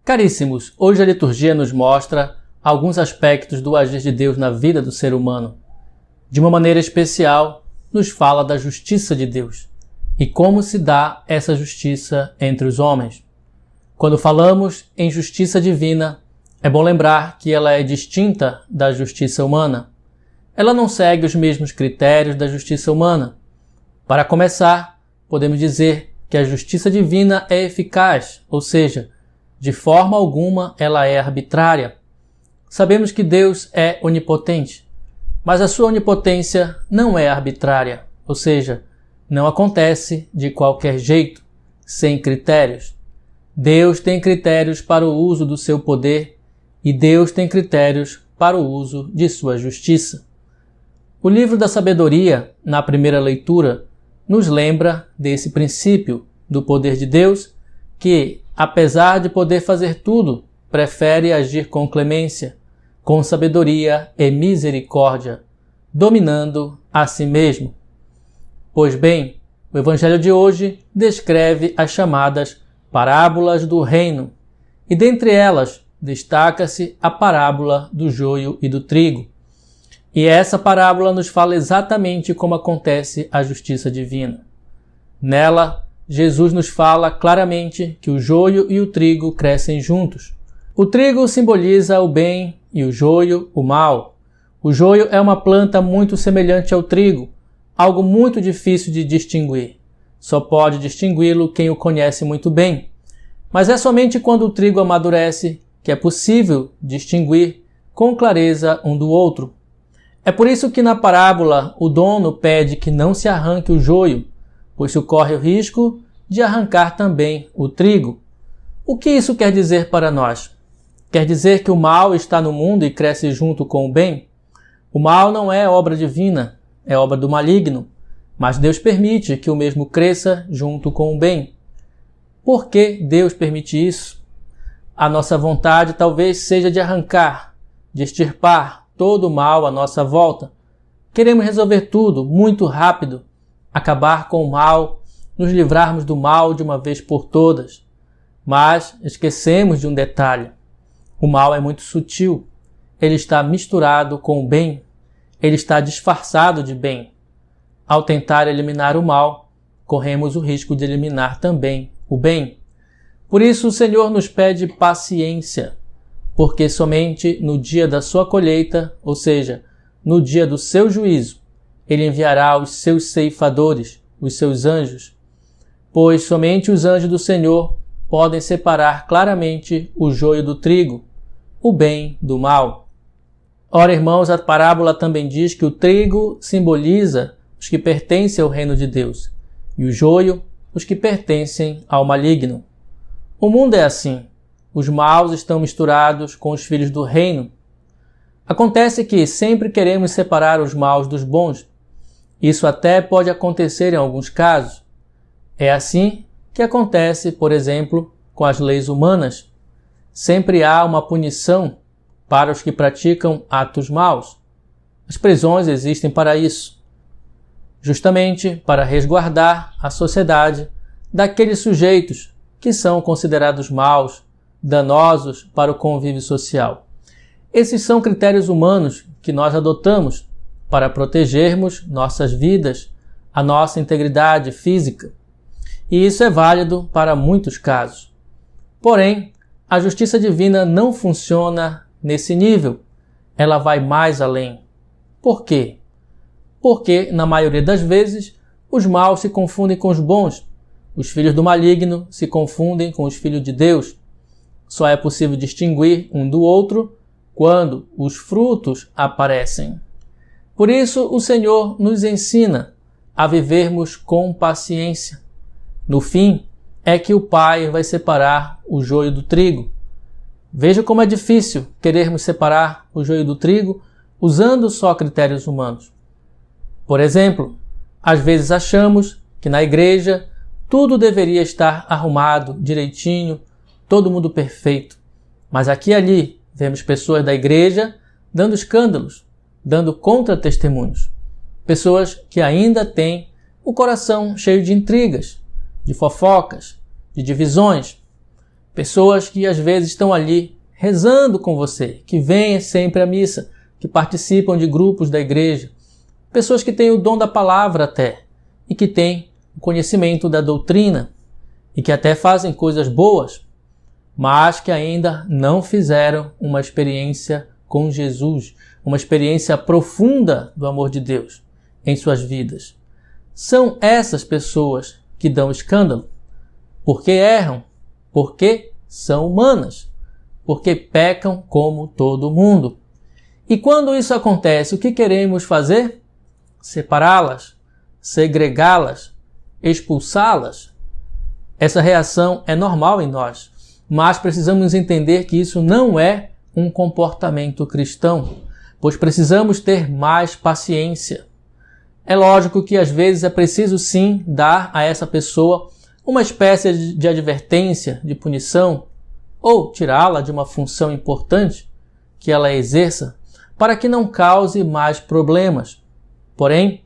Caríssimos, hoje a liturgia nos mostra alguns aspectos do agir de Deus na vida do ser humano. De uma maneira especial, nos fala da justiça de Deus e como se dá essa justiça entre os homens. Quando falamos em justiça divina, é bom lembrar que ela é distinta da justiça humana. Ela não segue os mesmos critérios da justiça humana. Para começar, podemos dizer que a justiça divina é eficaz, ou seja, de forma alguma ela é arbitrária. Sabemos que Deus é onipotente, mas a sua onipotência não é arbitrária, ou seja, não acontece de qualquer jeito, sem critérios. Deus tem critérios para o uso do seu poder e Deus tem critérios para o uso de sua justiça. O livro da sabedoria, na primeira leitura, nos lembra desse princípio do poder de Deus que, apesar de poder fazer tudo, prefere agir com clemência, com sabedoria e misericórdia, dominando a si mesmo. Pois bem, o Evangelho de hoje descreve as chamadas parábolas do reino, e dentre elas destaca-se a parábola do joio e do trigo. E essa parábola nos fala exatamente como acontece a justiça divina. Nela, Jesus nos fala claramente que o joio e o trigo crescem juntos. O trigo simboliza o bem e o joio, o mal. O joio é uma planta muito semelhante ao trigo, algo muito difícil de distinguir. Só pode distingui-lo quem o conhece muito bem. Mas é somente quando o trigo amadurece que é possível distinguir com clareza um do outro. É por isso que na parábola o dono pede que não se arranque o joio, pois se corre o risco de arrancar também o trigo. O que isso quer dizer para nós? Quer dizer que o mal está no mundo e cresce junto com o bem? O mal não é obra divina, é obra do maligno, mas Deus permite que o mesmo cresça junto com o bem. Por que Deus permite isso? A nossa vontade talvez seja de arrancar, de extirpar todo o mal à nossa volta. Queremos resolver tudo muito rápido, acabar com o mal, nos livrarmos do mal de uma vez por todas. Mas esquecemos de um detalhe. O mal é muito sutil. Ele está misturado com o bem. Ele está disfarçado de bem. Ao tentar eliminar o mal, corremos o risco de eliminar também o bem. Por isso o Senhor nos pede paciência, porque somente no dia da sua colheita, ou seja, no dia do seu juízo, Ele enviará os seus ceifadores, os seus anjos, pois somente os anjos do Senhor podem separar claramente o joio do trigo, o bem do mal. Ora, irmãos, a parábola também diz que o trigo simboliza os que pertencem ao reino de Deus e o joio os que pertencem ao maligno. O mundo é assim. Os maus estão misturados com os filhos do reino. Acontece que sempre queremos separar os maus dos bons. Isso até pode acontecer em alguns casos. É assim que acontece, por exemplo, com as leis humanas. Sempre há uma punição para os que praticam atos maus. As prisões existem para isso, justamente para resguardar a sociedade daqueles sujeitos que são considerados maus, danosos para o convívio social. Esses são critérios humanos que nós adotamos para protegermos nossas vidas, a nossa integridade física. E isso é válido para muitos casos. Porém, a justiça divina não funciona nesse nível. Ela vai mais além. Por quê? Porque, na maioria das vezes, os maus se confundem com os bons. Os filhos do maligno se confundem com os filhos de Deus. Só é possível distinguir um do outro quando os frutos aparecem. Por isso, o Senhor nos ensina a vivermos com paciência. No fim, é que o Pai vai separar o joio do trigo. Veja como é difícil querermos separar o joio do trigo usando só critérios humanos. Por exemplo, às vezes achamos que na igreja tudo deveria estar arrumado, direitinho, todo mundo perfeito. Mas aqui e ali vemos pessoas da igreja dando escândalos, dando contra-testemunhos. Pessoas que ainda têm o coração cheio de intrigas, de fofocas, de divisões. Pessoas que às vezes estão ali rezando com você, que vêm sempre à missa, que participam de grupos da igreja. Pessoas que têm o dom da palavra até, e que têm o conhecimento da doutrina, e que até fazem coisas boas, mas que ainda não fizeram uma experiência com Jesus, uma experiência profunda do amor de Deus em suas vidas. São essas pessoas que dão escândalo, porque erram, porque são humanas, porque pecam como todo mundo. E quando isso acontece, o que queremos fazer? Separá-las, segregá-las, expulsá-las. Essa reação é normal em nós, mas precisamos entender que isso não é um comportamento cristão, pois precisamos ter mais paciência. É lógico que às vezes é preciso sim dar a essa pessoa uma espécie de advertência, de punição, ou tirá-la de uma função importante que ela exerça, para que não cause mais problemas. Porém,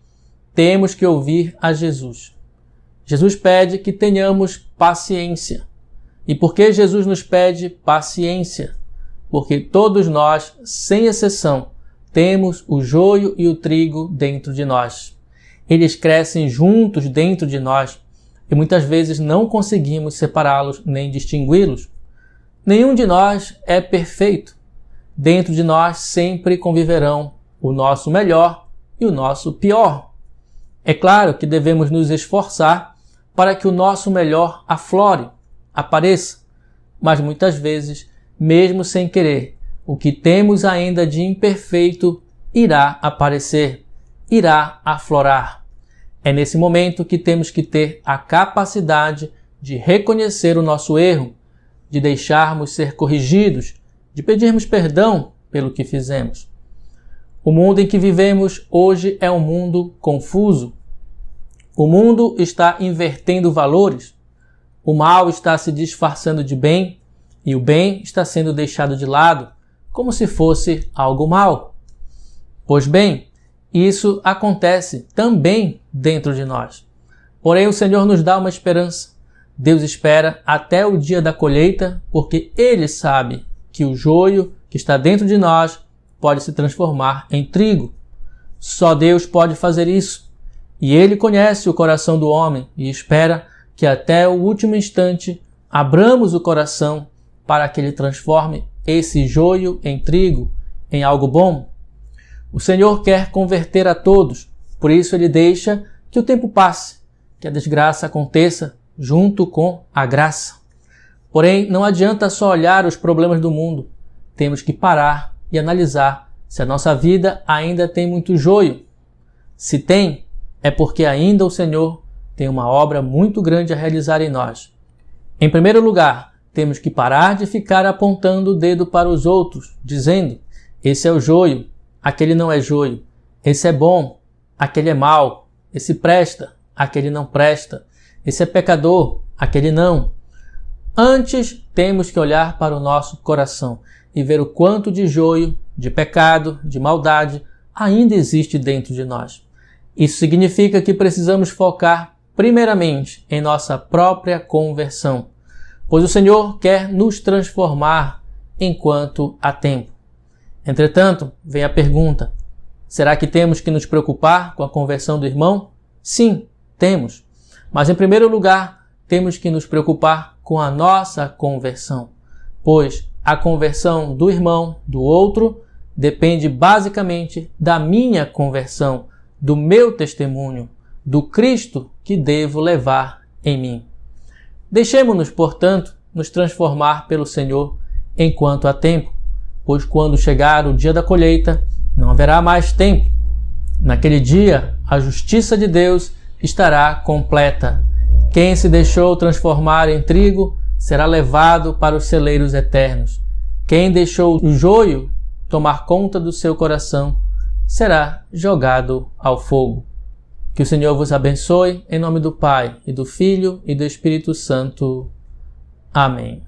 temos que ouvir a Jesus. Jesus pede que tenhamos paciência. E por que Jesus nos pede paciência? Porque todos nós, sem exceção, temos o joio e o trigo dentro de nós. Eles crescem juntos dentro de nós e muitas vezes não conseguimos separá-los nem distingui-los. Nenhum de nós é perfeito. Dentro de nós sempre conviverão o nosso melhor e o nosso pior. É claro que devemos nos esforçar para que o nosso melhor aflore, apareça, mas muitas vezes, mesmo sem querer, o que temos ainda de imperfeito irá aparecer, irá aflorar. É nesse momento que temos que ter a capacidade de reconhecer o nosso erro, de deixarmos ser corrigidos, de pedirmos perdão pelo que fizemos. O mundo em que vivemos hoje é um mundo confuso. O mundo está invertendo valores. O mal está se disfarçando de bem e o bem está sendo deixado de lado, como se fosse algo mal. Pois bem, isso acontece também dentro de nós. Porém, o Senhor nos dá uma esperança. Deus espera até o dia da colheita, porque Ele sabe que o joio que está dentro de nós pode se transformar em trigo. Só Deus pode fazer isso. E Ele conhece o coração do homem e espera que até o último instante abramos o coração para que Ele transforme esse joio em trigo, em algo bom. O Senhor quer converter a todos, por isso Ele deixa que o tempo passe, que a desgraça aconteça junto com a graça. Porém, não adianta só olhar os problemas do mundo. Temos que parar e analisar se a nossa vida ainda tem muito joio. Se tem, é porque ainda o Senhor tem uma obra muito grande a realizar em nós. Em primeiro lugar, temos que parar de ficar apontando o dedo para os outros, dizendo: esse é o joio, aquele não é joio, esse é bom, aquele é mau, esse presta, aquele não presta, esse é pecador, aquele não. Antes, temos que olhar para o nosso coração e ver o quanto de joio, de pecado, de maldade ainda existe dentro de nós. Isso significa que precisamos focar primeiramente em nossa própria conversão, pois o Senhor quer nos transformar enquanto há tempo. Entretanto, vem a pergunta: será que temos que nos preocupar com a conversão do irmão? Sim, temos. Mas em primeiro lugar, temos que nos preocupar com a nossa conversão, pois a conversão do irmão, do outro, depende basicamente da minha conversão, do meu testemunho, do Cristo que devo levar em mim. Deixemo-nos, portanto, nos transformar pelo Senhor enquanto há tempo, pois quando chegar o dia da colheita, não haverá mais tempo. Naquele dia, a justiça de Deus estará completa. Quem se deixou transformar em trigo será levado para os celeiros eternos. Quem deixou o joio tomar conta do seu coração será jogado ao fogo. Que o Senhor vos abençoe, em nome do Pai, e do Filho, e do Espírito Santo. Amém.